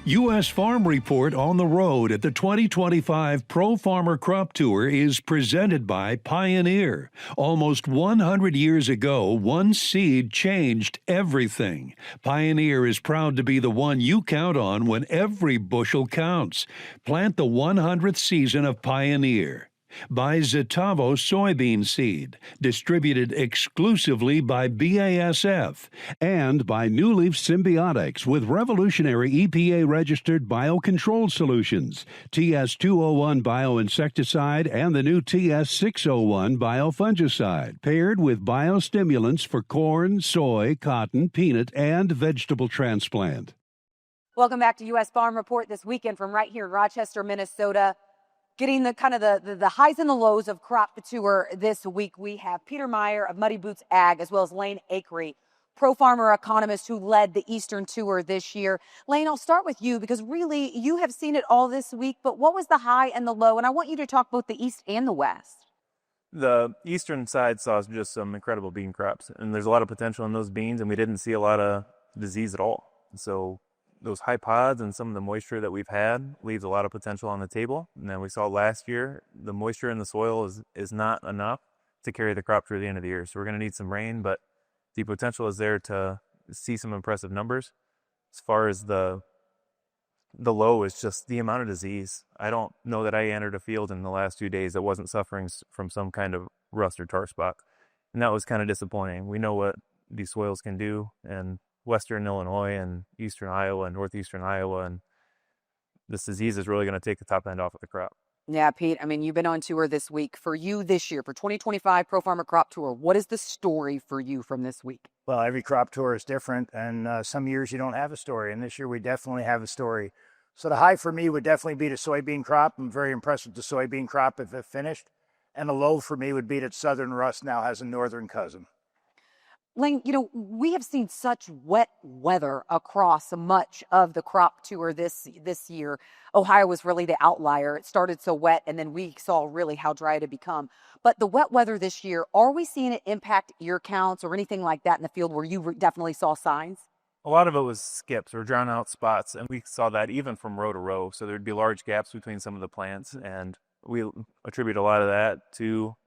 U.S. Farm Report on the road at the 2025 Pro Farmer Crop Tour is presented by Pioneer. Almost 100 years ago, one seed changed everything. Pioneer is proud to be the one you count on when every bushel counts. Plant the 100th season of Pioneer. By Zetavo soybean seed, distributed exclusively by BASF, and by New Leaf Symbiotics with revolutionary EPA-registered biocontrol solutions, TS201 bioinsecticide and the new TS601 biofungicide, paired with biostimulants for corn, soy, cotton, peanut, and vegetable transplant. Welcome back to U.S. Farm Report this weekend from right here in Rochester, Minnesota. Getting the kind of the highs and the lows of crop tour this week, we have Peter Meyer of Muddy Boots Ag, as well as Lane Akre, pro farmer economist who led the Eastern Tour this year. Lane, I'll start with you because really you have seen it all this week, but what was the high and the low? And I want you to talk both the East and the West. The eastern side saw just some incredible bean crops, and there's a lot of potential in those beans, and we didn't see a lot of disease at all. So those high pods and some of the moisture that we've had leaves a lot of potential on the table. And then we saw last year, the moisture in the soil is not enough to carry the crop through the end of the year. So we're going to need some rain, but the potential is there to see some impressive numbers. As far as the low is just the amount of disease. I don't know that I entered a field in the last 2 days that wasn't suffering from some kind of rust or tar spot. And that was kind of disappointing. We know what these soils can do, and Western Illinois and Eastern Iowa and Northeastern Iowa, and this disease is really going to take the top end off of the crop. Yeah, Pete, I mean, you've been on tour this week. For you this year, for 2025 Pro Farmer Crop Tour, what is the story for you from this week? Well, every crop tour is different, and some years you don't have a story, and this year we definitely have a story. So the high for me would definitely be the soybean crop. I'm very impressed with the soybean crop if it finished. And the low for me would be that Southern Rust now has a northern cousin. Lane, you know, we have seen such wet weather across much of the crop tour this year. Ohio was really the outlier. It started so wet, and then we saw really how dry it had become. But the wet weather this year, are we seeing it impact ear counts or anything like that in the field where you definitely saw signs? A lot of it was skips or drown out spots, and we saw that even from row to row. So there'd be large gaps between some of the plants, and we attribute a lot of that to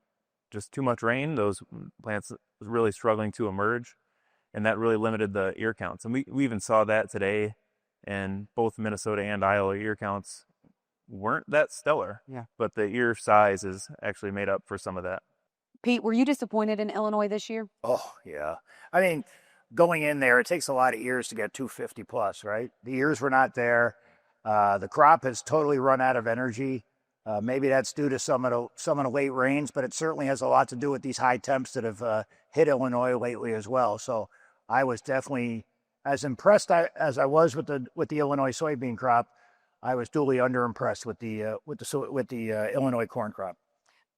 just too much rain. Those plants really struggling to emerge, and that really limited the ear counts. And we even saw that today, and both Minnesota and Iowa ear counts weren't that stellar. Yeah. But the ear size is actually made up for some of that. Pete, were you disappointed in Illinois this year? Oh, yeah. I mean, going in there, it takes a lot of ears to get 250 plus, right? The ears were not there. The crop has totally run out of energy. Maybe that's due to some of the late rains, but it certainly has a lot to do with these high temps that have hit Illinois lately as well. So I was definitely as impressed as I was with the Illinois soybean crop. I was duly underimpressed with the Illinois corn crop.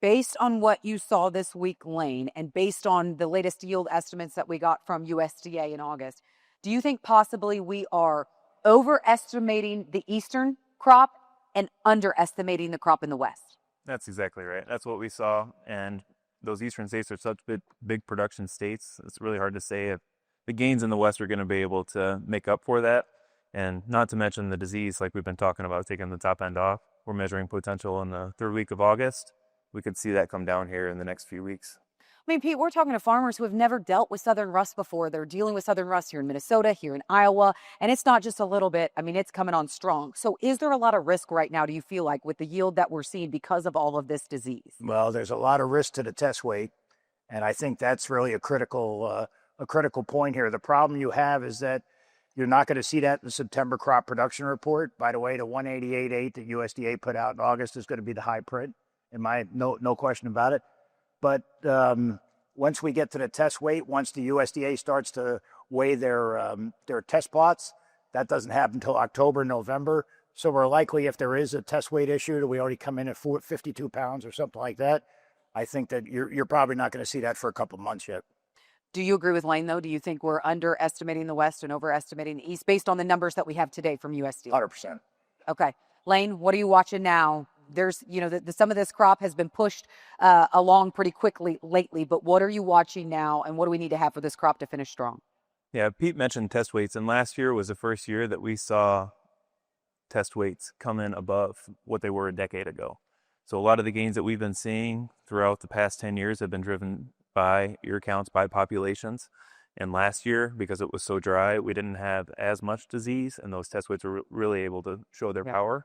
Based on what you saw this week, Lane, and based on the latest yield estimates that we got from USDA in August, do you think possibly we are overestimating the eastern crop and underestimating the crop in the West? That's exactly right. That's what we saw. And those eastern states are such big production states. It's really hard to say if the gains in the West are going to be able to make up for that. And not to mention the disease, like we've been talking about, taking the top end off. We're measuring potential in the third week of August. We could see that come down here in the next few weeks. I mean, Pete, we're talking to farmers who have never dealt with Southern rust before. They're dealing with Southern rust here in Minnesota, here in Iowa, and it's not just a little bit. I mean, it's coming on strong. So is there a lot of risk right now, do you feel like, with the yield that we're seeing because of all of this disease? Well, there's a lot of risk to the test weight, and I think that's really a critical point here. The problem you have is that you're not going to see that in the September crop production report. By the way, the 188.8 that USDA put out in August is going to be the high print. No question about it. But once we get to the test weight, once the USDA starts to weigh their test plots, that doesn't happen until October, November. So we're likely, if there is a test weight issue, that we already come in at 52 pounds or something like that. I think that you're probably not going to see that for a couple of months yet. Do you agree with Lane, though? Do you think we're underestimating the West and overestimating the East based on the numbers that we have today from USDA? 100%. Okay. Lane, what are you watching now? There's, some of this crop has been pushed along pretty quickly lately, but what are you watching now, and what do we need to have for this crop to finish strong? Yeah, Pete mentioned test weights, and last year was the first year that we saw test weights come in above what they were a decade ago. So a lot of the gains that we've been seeing throughout the past 10 years have been driven by ear counts, by populations. And last year, because it was so dry, we didn't have as much disease, and those test weights were really able to show their power.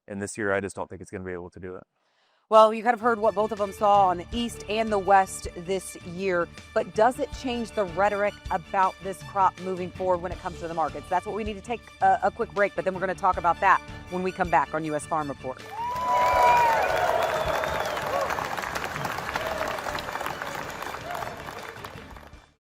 And this year, I just don't think it's going to be able to do it. Well, you kind of heard what both of them saw on the East and the West this year, but does it change the rhetoric about this crop moving forward when it comes to the markets? That's what we need to take a quick break, but then we're going to talk about that when we come back on U.S. Farm Report.